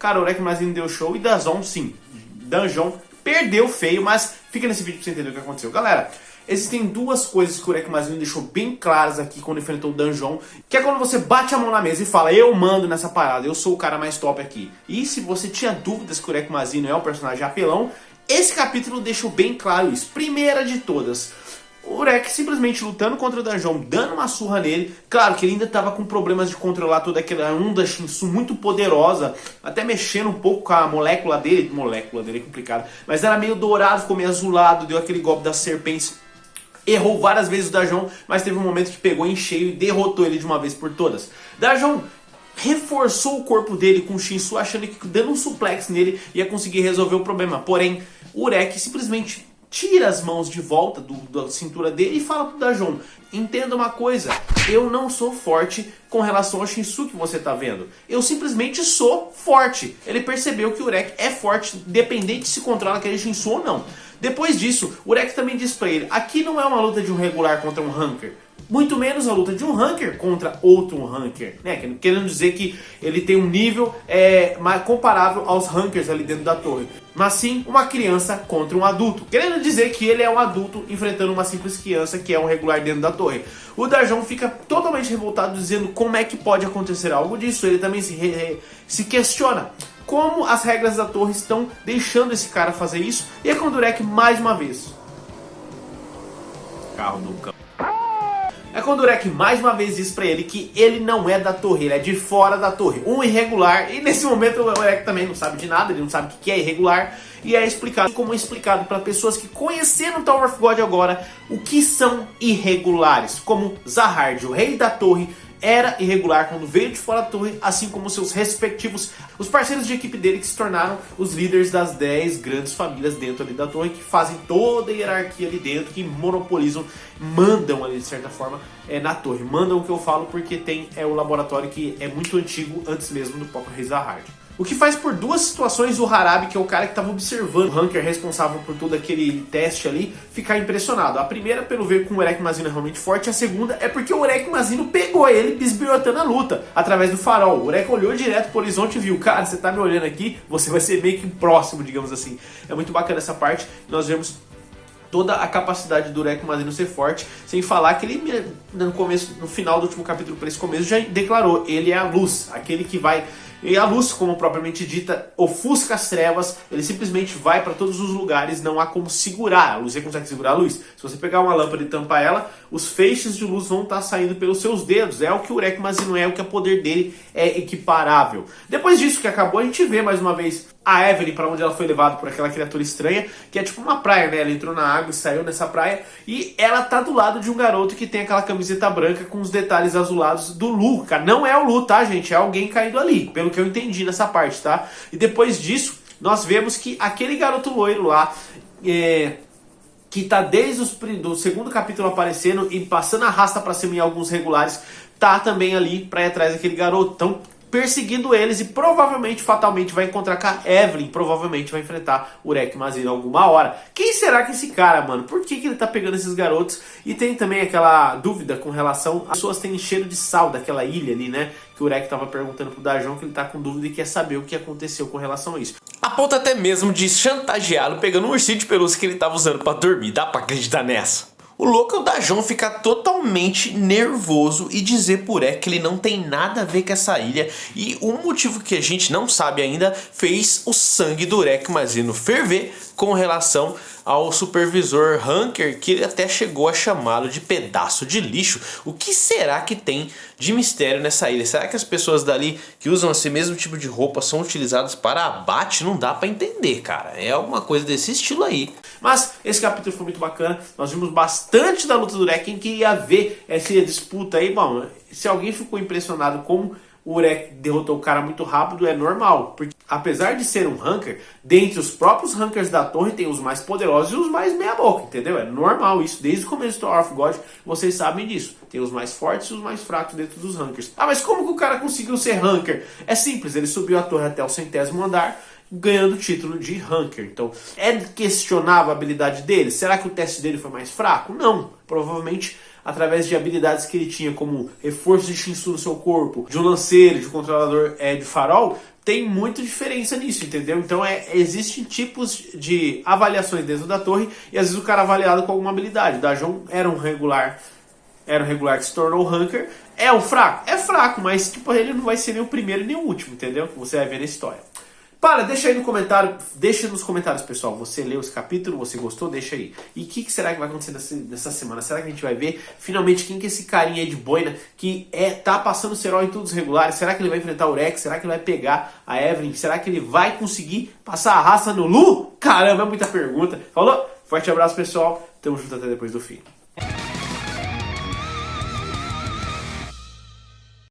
Cara, o Urekmazino deu show e Danjon, sim. Danjon perdeu feio, mas fica nesse vídeo pra você entender o que aconteceu. Galera, existem duas coisas que o Urekmazino deixou bem claras aqui quando enfrentou o Danjon, que é quando você bate a mão na mesa e fala, eu mando nessa parada, eu sou o cara mais top aqui. E se você tinha dúvidas que o Urekmazino é um personagem apelão, esse capítulo deixou bem claro isso. Primeira de todas, o Urek simplesmente lutando contra o Danjon, dando uma surra nele. Claro que ele ainda estava com problemas de controlar toda aquela onda Shinsu muito poderosa, até mexendo um pouco com a molécula dele é complicado, mas era meio dourado, ficou meio azulado, deu aquele golpe das serpentes. Errou várias vezes o Danjon, mas teve um momento que pegou em cheio e derrotou ele de uma vez por todas. Danjon reforçou o corpo dele com o Shinsu, achando que dando um suplex nele ia conseguir resolver o problema. Porém, o Urek simplesmente tira as mãos de volta da cintura dele e fala pro Danjon, entenda uma coisa, eu não sou forte com relação ao Shinsu que você tá vendo. Eu simplesmente sou forte. Ele percebeu que o Urek é forte, independente se controla aquele Shinsu ou não. Depois disso, o Urek também diz pra ele, aqui não é uma luta de um regular contra um ranker, muito menos a luta de um ranker contra outro ranker, né? Querendo dizer que ele tem um nível mais comparável aos rankers ali dentro da torre, mas sim uma criança contra um adulto, querendo dizer que ele é um adulto enfrentando uma simples criança que é um regular dentro da torre. O Danjon fica totalmente revoltado, dizendo como é que pode acontecer algo disso. Ele também se questiona como as regras da torre estão deixando esse cara fazer isso. E é quando o Urek mais uma vez, carro do cão. É quando o Urek mais uma vez diz pra ele que ele não é da torre, ele é de fora da torre, um irregular. E nesse momento o Urek também não sabe de nada, ele não sabe o que é irregular. E é explicado como é explicado para pessoas que conheceram Tower of God agora o que são irregulares. Como Zahard, o rei da torre, era irregular quando veio de fora da torre, assim como seus respectivos, os parceiros de equipe dele que se tornaram os líderes das 10 grandes famílias dentro ali da torre, que fazem toda a hierarquia ali dentro, que monopolizam, mandam ali de certa forma na torre. Mandam o que eu falo porque tem o laboratório que é muito antigo, antes mesmo do próprio rei Zahard. O que faz por duas situações o Harabi, que é o cara que estava observando o ranker responsável por todo aquele teste ali, ficar impressionado. A primeira pelo ver com o Urekmazino é realmente forte, a segunda é porque o Urekmazino pegou ele bisbilhotando a luta através do farol. O Urek olhou direto pro horizonte e viu, cara, você tá me olhando aqui, você vai ser meio que próximo, digamos assim. É muito bacana essa parte, nós vemos toda a capacidade do Urekmazino ser forte, sem falar que ele no final do último capítulo para esse começo já declarou, ele é a luz, aquele que vai. E a luz, como propriamente dita, ofusca as trevas, ele simplesmente vai para todos os lugares, não há como segurar. A luz, você consegue segurar a luz? Se você pegar uma lâmpada e tampar ela, os feixes de luz vão estar saindo pelos seus dedos. É o que o Urekmazino é, o que o poder dele é equiparável. Depois disso que acabou, a gente vê mais uma vez a Evelyn para onde ela foi levada por aquela criatura estranha, que é tipo uma praia, né? Ela entrou na água e saiu nessa praia, e ela tá do lado de um garoto que tem aquela camiseta branca com os detalhes azulados do Lu, cara. Não é o Lu, tá, gente? É alguém caído ali, pelo que eu entendi nessa parte, tá? E depois disso, nós vemos que aquele garoto loiro lá, que tá desde o segundo capítulo aparecendo e passando a rasta pra cima em alguns regulares, tá também ali pra ir atrás daquele garoto. Então, perseguindo eles e provavelmente, fatalmente, vai encontrar com a Evelyn. Provavelmente vai enfrentar o Urekmazino alguma hora. Quem será que é esse cara, mano? Por que ele tá pegando esses garotos? E tem também aquela dúvida com relação... As pessoas têm cheiro de sal daquela ilha ali, né? Que o Urek tava perguntando pro Danjon, que ele tá com dúvida e quer saber o que aconteceu com relação a isso. A ponto até mesmo de chantageá-lo pegando um ursinho de pelúcia que ele tava usando pra dormir. Dá pra acreditar nessa? O louco é o Danjon ficar totalmente nervoso e dizer por que ele não tem nada a ver com essa ilha. E um motivo que a gente não sabe ainda fez o sangue do Urekmazino ferver com relação ao supervisor Ranker, que ele até chegou a chamá-lo de pedaço de lixo. O que será que tem de mistério nessa ilha? Será que as pessoas dali que usam esse mesmo tipo de roupa são utilizadas para abate? Não dá pra entender, cara. É alguma coisa desse estilo aí. Mas esse capítulo foi muito bacana. Nós vimos bastante da luta do Urek. Quem queria ver essa disputa aí, bom, se alguém ficou impressionado como o Urek derrotou o cara muito rápido, é normal. Porque apesar de ser um ranker, dentre os próprios rankers da torre tem os mais poderosos e os mais meia boca, entendeu? É normal isso. Desde o começo do Tower of God, vocês sabem disso. Tem os mais fortes e os mais fracos dentro dos rankers. Ah, mas como que o cara conseguiu ser ranker? É simples, ele subiu a torre até o 100º andar, ganhando o título de ranker. Então, é questionável a habilidade dele? Será que o teste dele foi mais fraco? Não. Provavelmente através de habilidades que ele tinha, como reforço de Shinsu no seu corpo, de um lanceiro, de um controlador de farol, tem muita diferença nisso, entendeu? Então existem tipos de avaliações dentro da torre e às vezes o cara é avaliado com alguma habilidade. O Dajon era um regular que se tornou ranker. É um fraco? É fraco, mas tipo, ele não vai ser nem o primeiro nem o último, entendeu? Você vai ver na história. Deixa aí no comentário, deixa nos comentários, pessoal. Você leu esse capítulo, você gostou? Deixa aí. E o que será que vai acontecer nessa semana? Será que a gente vai ver finalmente quem que é esse carinha aí de boina que tá passando o herói em todos os regulares? Será que ele vai enfrentar o Rex? Será que ele vai pegar a Evelyn? Será que ele vai conseguir passar a raça no Lu? Caramba, é muita pergunta. Falou? Forte abraço, pessoal. Tamo junto até depois do fim.